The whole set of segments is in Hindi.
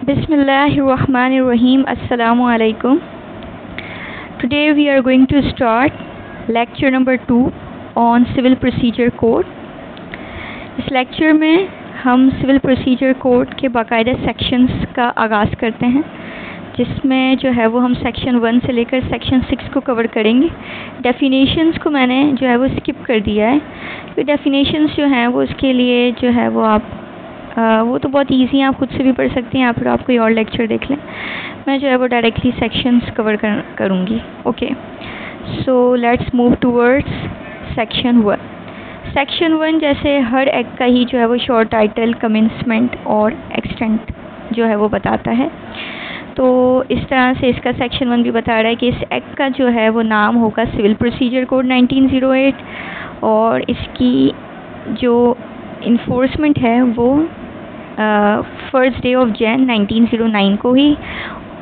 Bismillahirrahmanirrahim. Assalamu alaikum. Today we are going to start lecture number 2 on Civil Procedure Code. इस लेक्चर में हम सिविल प्रोसीजर कोड के बाकायदा सेक्शंस का आगाज़ करते हैं, जिसमें जो है वो हम सेक्शन 1 से लेकर सेक्शन 6 को कवर करेंगे। डेफिनेशंस को मैंने जो है वो स्किप कर दिया है, तो डेफिनेशंस जो हैं वो उसके लिए जो है वो आप वो तो बहुत इजी हैं, आप खुद से भी पढ़ सकते हैं या फिर आप कोई और लेक्चर देख लें। मैं जो है वो डायरेक्टली सेक्शंस कवर करूँगी। Okay, so let's move towards section 1। Section 1 जैसे हर एक्ट का ही जो है वो शॉर्ट टाइटल, कमेंसमेंट और एक्सटेंट जो है वो बताता है, तो इस तरह से इसका सेक्शन 1 भी बता रहा है कि इस एक्ट का जो है वो नाम होगा सिविल प्रोसीजर कोड 1908 और इसकी जो इन्फोर्समेंट है वो फर्स्ट डे ऑफ जैन 1909 को ही,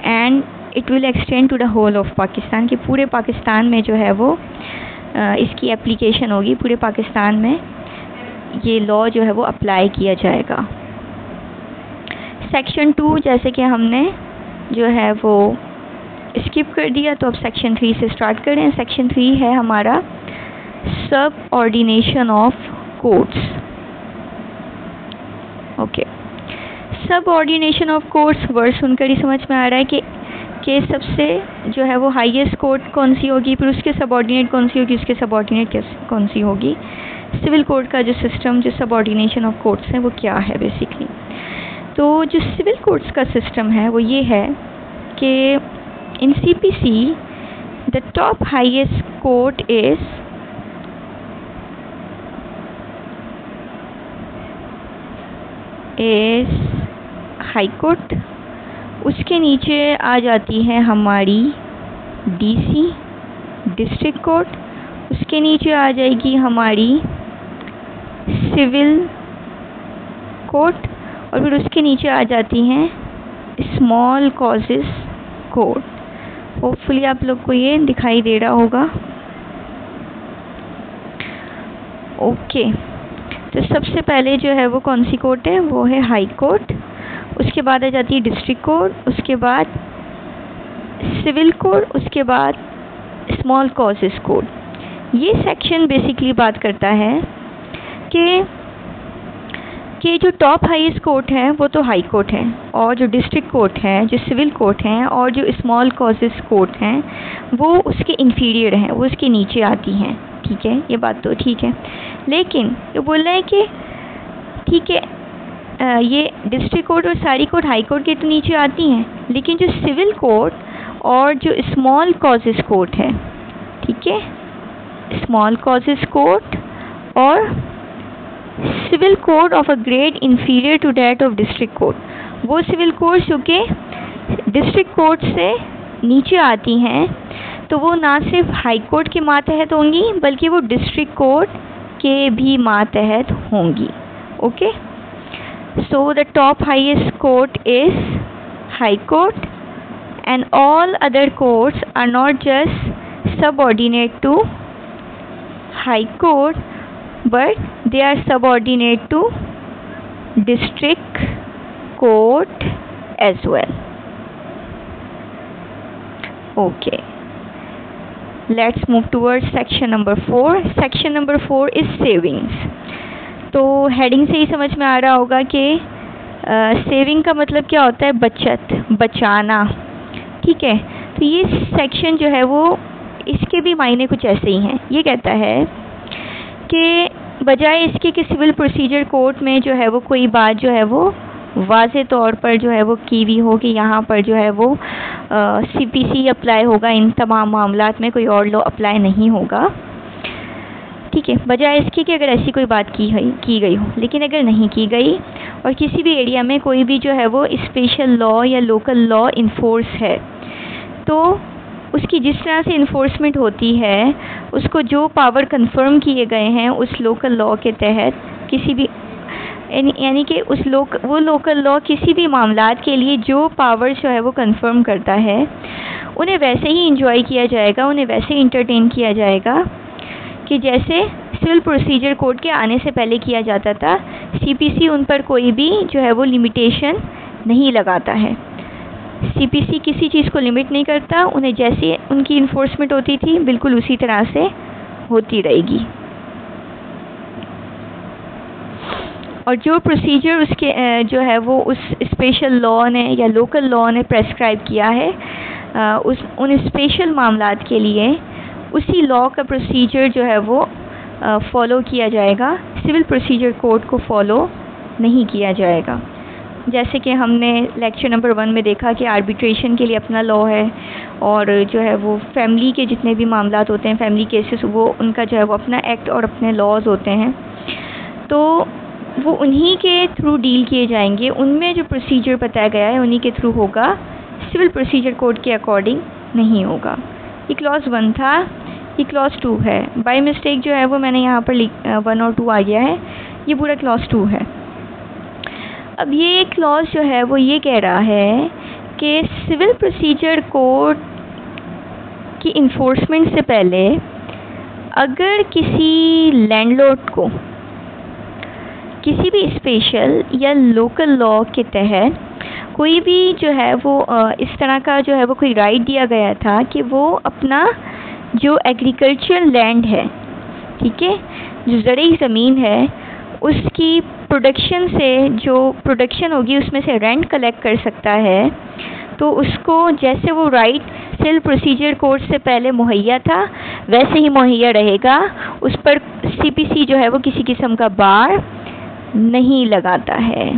and it will extend to the whole of Pakistan, कि पूरे पाकिस्तान में जो है वो इसकी एप्लीकेशन होगी, पूरे पाकिस्तान में ये लॉ जो है वो अप्लाई किया जाएगा। सेक्शन 2 जैसे कि हमने जो है वो स्किप कर दिया, तो अब सेक्शन 3 से स्टार्ट करें। सेक्शन 3 है हमारा सब ऑर्डिनेशन ऑफ कोर्ट्स। ओके, सब ऑर्डिनेशन ऑफ कोर्ट्स वर्ड सुनकर ही समझ में आ रहा है कि सबसे जो है वो हाईएस्ट कोर्ट कौन सी होगी, फिर उसके सबऑर्डिनेट कौन सी होगी, उसके सबऑर्डिनेट कौन सी होगी। सिविल कोड का जो सिस्टम, जो सबऑर्डिनेशन ऑफ कोर्ट्स हैं वो क्या है बेसिकली। तो जो सिविल कोर्ट्स का सिस्टम है वो ये है कि in CPC the top highest court is high court, उसके नीचे आ जाती है हमारी डीसी डिस्ट्रिक्ट कोर्ट, उसके नीचे आ जाएगी हमारी सिविल कोर्ट और फिर उसके नीचे आ जाती हैं स्मॉल कॉजेस कोर्ट। होपफुली आप लोग को ये दिखाई दे रहा होगा। ओके, तो सबसे पहले जो है वो कौन सी कोर्ट है, वो है हाई कोर्ट, उसके बाद आ जाती है डिस्ट्रिक्ट कोर्ट, उसके बाद सिविल कोर्ट, उसके बाद स्मॉल कॉजेस कोर्ट। ये सेक्शन बेसिकली बात करता है कि जो टॉप हाईएस्ट कोर्ट है वो तो हाई कोर्ट है, और जो डिस्ट्रिक्ट कोर्ट है, जो सिविल कोर्ट हैं और जो स्मॉल कॉजेस कोर्ट हैं वो उसके इंफीरियर हैं, वो उसके नीचे आती हैं। ठीक है, ये बात तो ठीक है, लेकिन ये बोल रहे हैं कि ठीक है ये डिस्ट्रिक्ट कोर्ट और सारी कोर्ट हाई कोर्ट के तो नीचे आती हैं, लेकिन जो सिविल कोर्ट और जो स्मॉल कॉजेस कोर्ट है, ठीक है, स्मॉल कॉजेस कोर्ट और civil court of a grade inferior to that of district court, वो सिविल कोर्ट जो कि डिस्ट्रिक्ट कोर्ट से नीचे आती हैं, तो वो ना सिर्फ हाई कोर्ट के मातहत होंगी बल्कि वो डिस्ट्रिक्ट कोर्ट के भी मातहत होंगी। Okay, so the top highest court is high court and all other courts are not just subordinate to high court but they are subordinate to district court as well. Okay, let's move towards section number 4. Section number 4 is savings. तो हेडिंग से ही समझ में आ रहा होगा कि सेविंग का मतलब क्या होता है, बचत, बचाना। ठीक है, तो ये सेक्शन जो है वो इसके भी मायने कुछ ऐसे ही हैं। ये कहता है कि बजाय इसके कि सिविल प्रोसीजर कोर्ट में जो है वो कोई बात जो है वो वाज़े तौर पर जो है वो की हुई हो कि यहाँ पर जो है वो सीपीसी अप्लाई होगा, इन तमाम मामलात में कोई और लॉ अप्लाई नहीं होगा। ठीक है, बजाय इसके कि अगर ऐसी कोई बात की गई हो, लेकिन अगर नहीं की गई और किसी भी एरिया में कोई भी जो है वो स्पेशल लॉ या लोकल लॉ इन्फोर्स है, तो उसकी जिस तरह से इन्फोर्समेंट होती है, उसको जो पावर कंफर्म किए गए हैं उस लोकल लॉ के तहत, किसी भी यानी कि वो लोकल लॉ किसी भी मामलात के लिए जो पावर जो है वो कंफर्म करता है, उन्हें वैसे ही इंजॉय किया जाएगा, उन्हें वैसे ही इंटरटेन किया जाएगा कि जैसे सिविल प्रोसीजर कोड के आने से पहले किया जाता था। सीपीसी उन पर कोई भी जो है वो लिमिटेशन नहीं लगाता है। CPC किसी चीज़ को लिमिट नहीं करता, उन्हें जैसे उनकी इन्फोर्समेंट होती थी बिल्कुल उसी तरह से होती रहेगी। और जो प्रोसीजर उसके जो है वो उस स्पेशल लॉ ने या लोकल लॉ ने प्रेस्क्राइब किया है, उन स्पेशल मामलात के लिए उसी लॉ का प्रोसीजर जो है वो फॉलो किया जाएगा। सिविल प्रोसीजर कोड को फॉलो नहीं किया जाएगा। जैसे कि हमने लेक्चर नंबर 1 में देखा कि आर्बिट्रेशन के लिए अपना लॉ है, और जो है वो फैमिली के जितने भी मामलात होते हैं, फैमिली केसेस, वो उनका जो है वो अपना एक्ट और अपने लॉज होते हैं, तो वो उन्हीं के थ्रू डील किए जाएंगे। उनमें जो प्रोसीजर बताया गया है उन्हीं के थ्रू होगा, सिविल प्रोसीजर कोड के अकॉर्डिंग नहीं होगा। ये क्लॉज 1 था, ये क्लॉज 2 है। बाय मिस्टेक जो है वो मैंने यहाँ पर 1 और 2 आ गया है, ये पूरा क्लॉज 2 है। अब ये क्लॉज जो है वो ये कह रहा है कि सिविल प्रोसीजर कोड की इन्फोर्समेंट से पहले अगर किसी लैंडलॉर्ड को किसी भी स्पेशल या लोकल लॉ के तहत कोई भी जो है वो इस तरह का जो है वो कोई राइट दिया गया था कि वो अपना जो एग्रीकल्चर लैंड है, ठीक है, जो ज़रूरी ज़मीन है, उसकी प्रोडक्शन से जो प्रोडक्शन होगी उसमें से रेंट कलेक्ट कर सकता है, तो उसको जैसे वो राइट सिविल प्रोसीजर कोड से पहले मुहैया था वैसे ही मुहैया रहेगा। उस पर CPC जो है वो किसी किस्म का बार नहीं लगाता है।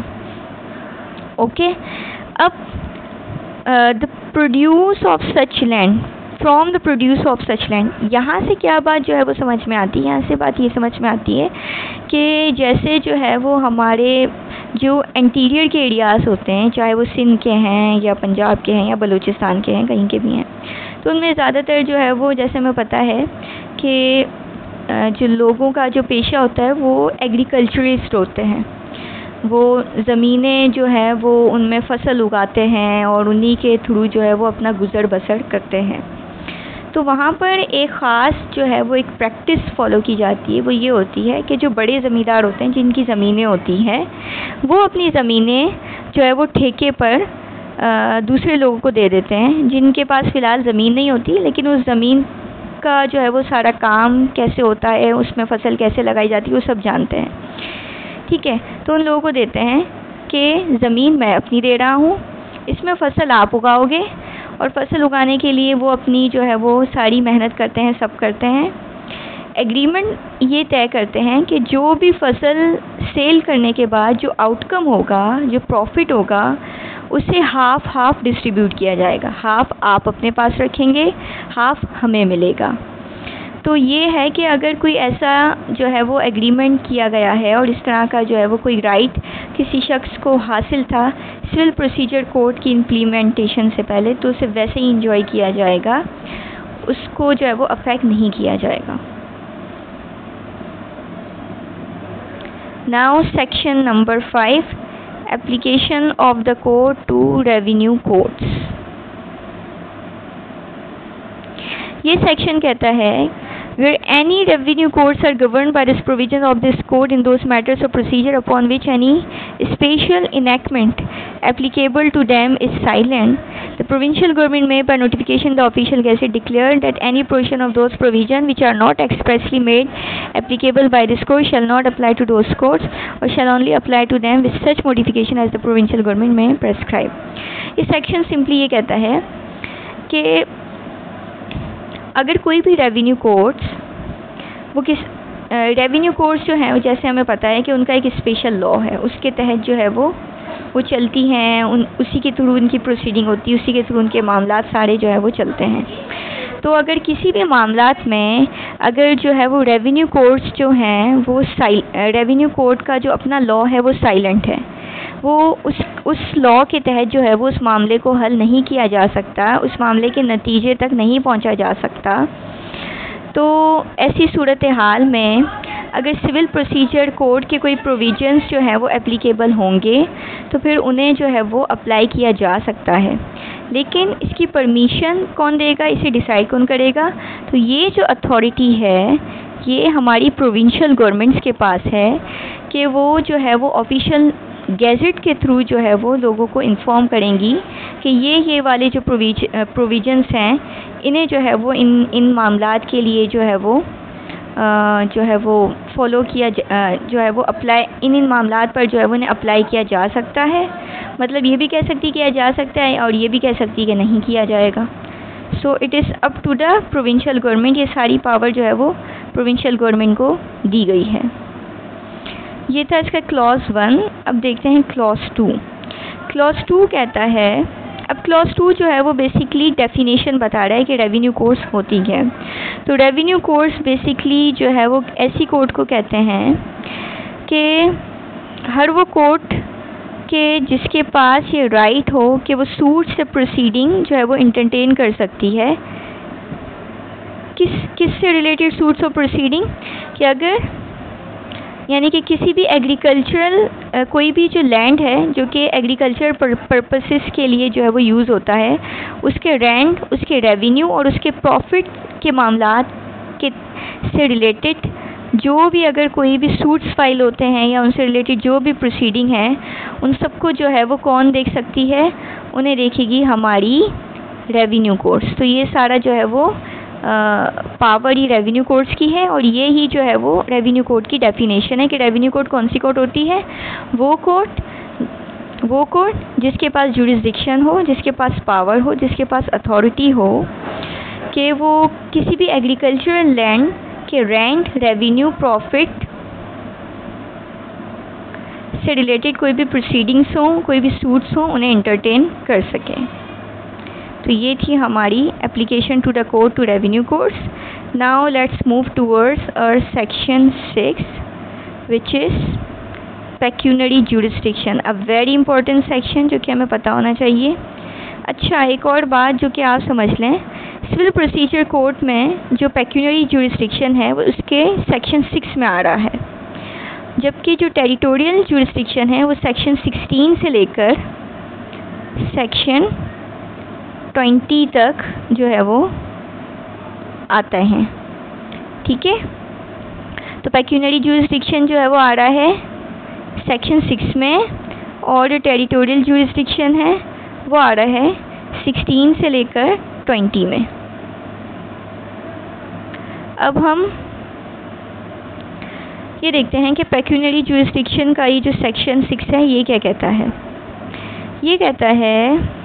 ओके, अब the produce of such land, from the produce of such land, यहाँ से क्या बात जो है वो समझ में आती है? यहाँ से बात ये समझ में आती है कि जैसे जो है वो हमारे जो इंटीरियर के एरियाज़ होते हैं, चाहे वो सिंध के हैं या पंजाब के हैं या बलूचिस्तान के हैं, कहीं के भी हैं, तो उनमें ज़्यादातर जो है वो, जैसे हमें पता है कि जो लोगों का जो पेशा होता है वो एग्रीकल्चरिस्ट होते हैं। वो ज़मीनें जो है वो उनमें फसल उगाते हैं और उन्हीं के थ्रू जो है वो अपना गुज़र बसर करते हैं। तो वहाँ पर एक ख़ास जो है वो एक प्रैक्टिस फॉलो की जाती है, वो ये होती है कि जो बड़े ज़मींदार होते हैं, जिनकी ज़मीनें होती हैं, वो अपनी ज़मीनें जो है वो ठेके पर दूसरे लोगों को दे देते हैं, जिनके पास फ़िलहाल ज़मीन नहीं होती, लेकिन उस ज़मीन का जो है वो सारा काम कैसे होता है, उसमें फसल कैसे लगाई जाती है, वो सब जानते हैं, ठीक है। तो उन लोगों को देते हैं कि ज़मीन मैं अपनी दे रहा हूँ, इसमें फसल आप उगाओगे, और फसल उगाने के लिए वो अपनी जो है वो सारी मेहनत करते हैं, सब करते हैं। एग्रीमेंट ये तय करते हैं कि जो भी फसल सेल करने के बाद जो आउटकम होगा, जो प्रॉफिट होगा, उसे हाफ डिस्ट्रीब्यूट किया जाएगा। हाफ आप अपने पास रखेंगे, हाफ हमें मिलेगा। तो ये है कि अगर कोई ऐसा जो है वो एग्रीमेंट किया गया है और इस तरह का जो है वो कोई राइट किसी शख्स को हासिल था सिविल प्रोसीजर कोड की इम्प्लीमेंटेशन से पहले, तो उसे वैसे ही इंजॉय किया जाएगा, उसको जो है वो अफेक्ट नहीं किया जाएगा। Now section number 5, application of the code to revenue codes. ये सेक्शन कहता है where any revenue codes are governed by this provision of this code in those matters of procedure upon which any special enactment applicable to them is silent, the provincial government may by notification the official gazette declare that any portion of those provisions which are not expressly made applicable by this code shall not apply to those codes or shall only apply to them with such modification as the provincial government may prescribe। ये सेक्शन सिंपली ये कहता है कि अगर कोई भी रेवेन्यू कोड्स, वो किस रेवेन्यू कोड्स जो हैं, जैसे हमें पता है कि उनका एक स्पेशल लॉ है, उसके तहत जो है वो चलती हैं, उसी के थ्रू उनकी प्रोसीडिंग होती है, उसी के थ्रू उनके मामलात सारे जो है वो चलते हैं। तो अगर किसी भी मामलात में अगर जो है वो रेवेन्यू कोड्स जो हैं वो रेवेन्यू कोड का जो अपना लॉ है वो साइलेंट है, वो उस लॉ के तहत जो है वो उस मामले को हल नहीं किया जा सकता, उस मामले के नतीजे तक नहीं पहुंचा जा सकता, तो ऐसी सूरत हाल में अगर सिविल प्रोसीजर कोड के कोई प्रोविजंस जो है वो एप्लीकेबल होंगे तो फिर उन्हें जो है वो अप्लाई किया जा सकता है। लेकिन इसकी परमिशन कौन देगा, इसे डिसाइड कौन करेगा? तो ये जो अथॉरिटी है ये हमारी प्रोविंशियल गवर्नमेंट्स के पास है कि वो जो है वो ऑफिशियल गैजेट के थ्रू जो है वो लोगों को इन्फॉर्म करेंगी कि ये वाले जो प्रोविजंस हैं इन्हें जो है वो इन मामलात के लिए जो है वो फॉलो किया जो है वो अप्लाई इन मामलात पर जो है वो इन्हें अप्लाई किया जा सकता है। मतलब ये भी कह सकती किया जा सकता है और ये भी कह सकती कि नहीं किया जाएगा। So it is up to the provincial government. ये सारी पावर जो है वो प्रोविंशियल गवर्नमेंट को दी गई है। ये था इसका क्लॉज 1। अब देखते हैं क्लॉज 2। क्लॉज 2 कहता है, अब क्लॉज 2 जो है वो बेसिकली डेफिनेशन बता रहा है कि रेवेन्यू कोर्स होती है। तो रेवेन्यू कोर्स बेसिकली जो है वो ऐसी कोर्ट को कहते हैं कि हर वो कोर्ट के जिसके पास ये राइट हो कि वो सूट से प्रोसीडिंग जो है वो इंटरटेन कर सकती है। किससे रिलेटेड सूट्स और प्रोसीडिंग, कि अगर यानी कि किसी भी एग्रीकल्चरल कोई भी जो लैंड है जो कि एग्रीकल्चर पर्पसेस के लिए जो है वो यूज़ होता है, उसके रेंट, उसके रेवेन्यू और उसके प्रॉफिट के मामलात के से रिलेटेड जो भी अगर कोई भी सूट्स फाइल होते हैं या उनसे रिलेटेड जो भी प्रोसीडिंग है, उन सबको जो है वो कौन देख सकती है, उन्हें देखेगी हमारी रेवेन्यू कोर्ट्स। तो ये सारा जो है वो पावर ही रेवेन्यू कोर्ट्स की है और ये ही जो है वो रेवेन्यू कोर्ट की डेफिनेशन है कि रेवेन्यू कोर्ट कौन सी कोर्ट होती है। वो कोर्ट जिसके पास जुरिसडिक्शन हो, जिसके पास पावर हो, जिसके पास अथॉरिटी हो कि वो किसी भी एग्रीकल्चरल लैंड के रेंट, रेवेन्यू, प्रॉफिट से रिलेटेड कोई भी प्रोसीडिंग्स हों, कोई भी सूट्स हों, उन्हें इंटरटेन कर सकें। तो ये थी हमारी application to the court to revenue courts. Now let's move towards our section 6 which is pecuniary jurisdiction, a very important section जो कि हमें पता होना चाहिए। अच्छा, एक और बात जो कि आप समझ लें, सिविल प्रोसीजर कोर्ट में जो पेक्यूनरी जुरिसडिक्शन है वो उसके सेक्शन 6 में आ रहा है, जबकि जो टेरिटोरियल जुरिसडिक्शन है वो सेक्शन 16 से लेकर सेक्शन 20 तक जो है वो आता है। ठीक है, तो पेक्यूनरी जुरिसडिक्शन जो है वो आ रहा है सेक्शन 6 में और जो टेरिटोरियल जुरिसडिक्शन है वो आ रहा है 16 से लेकर 20 में। अब हम ये देखते हैं कि पेक्यूनरी जुरिसडिक्शन का ये जो सेक्शन 6 है ये क्या कहता है। ये कहता है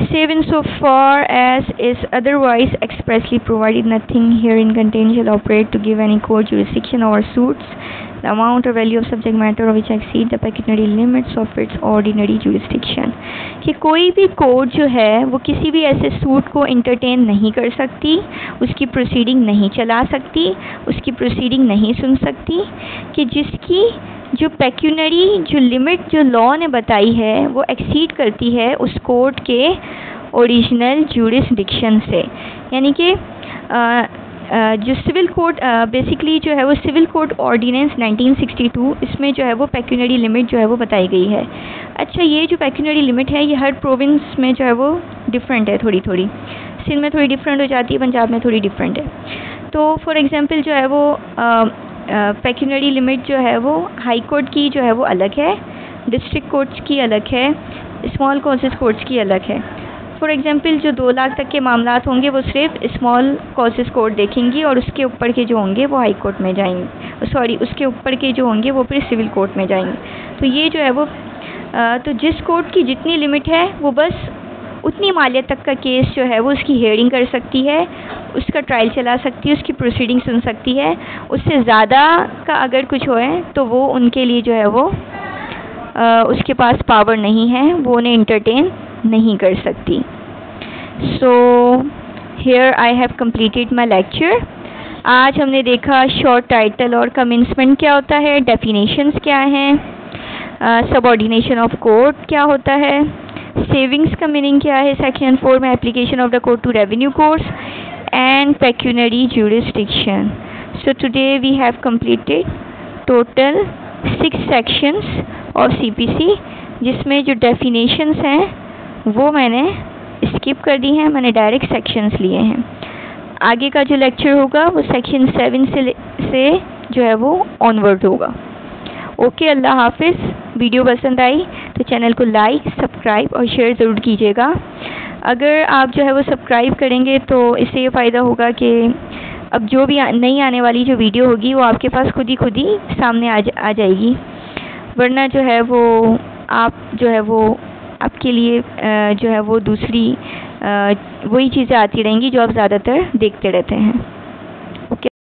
save insofar as is otherwise expressly provided, nothing herein contained shall operate to give any court jurisdiction over suits the amount or value of subject matter of which exceed the pecuniary limits of its ordinary jurisdiction। कि कोई भी कोर्ट जो है वो किसी भी ऐसे सूट को इंटरटेन नहीं कर सकती, उसकी प्रोसीडिंग नहीं चला सकती, उसकी प्रोसीडिंग नहीं सुन सकती कि जिसकी जो पेक्यूनरी जो लिमिट जो लॉ ने बताई है वो एक्सीड करती है उस कोर्ट के ओरिजिनल जुरिसडिक्शन से। यानी कि जो सिविल कोर्ट बेसिकली जो है वो सिविल कोर्ट ऑर्डिनेंस 1962, इसमें जो है वो पेक्यूनरी लिमिट जो है वो बताई गई है। अच्छा, ये जो पेक्यूनरी लिमिट है ये हर प्रोविंस में जो है वो डिफरेंट है, थोड़ी थोड़ी। सिंध में थोड़ी डिफरेंट हो जाती है, पंजाब में थोड़ी डिफरेंट है। तो फॉर एग्जांपल जो है वो पेक्यूनरी लिमिट जो है वो हाई कोर्ट की जो है वो अलग है, डिस्ट्रिक्ट कोर्ट्स की अलग है, स्मॉल कॉजेस कोर्ट्स की अलग है। फॉर एग्जांपल जो 2 लाख तक के मामलात होंगे वो सिर्फ स्मॉल कॉजेस कोर्ट देखेंगी और उसके ऊपर के जो होंगे वो हाई कोर्ट में जाएंगे, सॉरी उसके ऊपर के जो होंगे वो फिर सिविल कोर्ट में जाएंगे। तो ये जो है वो तो जिस कोर्ट की जितनी लिमिट है वो बस उतनी मालियत तक का केस जो है वो उसकी हियरिंग कर सकती है, उसका ट्रायल चला सकती है, उसकी प्रोसीडिंग सुन सकती है। उससे ज़्यादा का अगर कुछ होए तो वो उनके लिए जो है वो उसके पास पावर नहीं है, वो उन्हें इंटरटेन नहीं कर सकती। So here I have completed my lecture. आज हमने देखा शॉर्ट टाइटल और कमेंसमेंट क्या होता है, डेफिनेशंस क्या हैं, सबऑर्डिनेशन ऑफ कोर्ट क्या होता है, सेविंग्स का मीनिंग क्या है सेक्शन 4 में, application of the court to revenue courts and pecuniary jurisdiction. So today we have completed total 6 sections of CPC, जिसमें जो डेफिनेशंस हैं वो मैंने स्किप कर दी हैं, मैंने डायरेक्ट सेक्शंस लिए हैं। आगे का जो लेक्चर होगा वो सेक्शन 7 से जो है वो ऑनवर्ड होगा। ओके, अल्लाह हाफिज़। वीडियो पसंद आई तो चैनल को लाइक, सब्सक्राइब और शेयर ज़रूर कीजिएगा। अगर आप जो है वो सब्सक्राइब करेंगे तो इससे ये फ़ायदा होगा कि अब जो भी नई आने वाली जो वीडियो होगी वो आपके पास खुद ही सामने आ जाएगी, वरना जो है वो आप जो है वो आपके लिए जो है वो दूसरी वही चीज़ें आती रहेंगी जो आप ज़्यादातर देखते रहते हैं।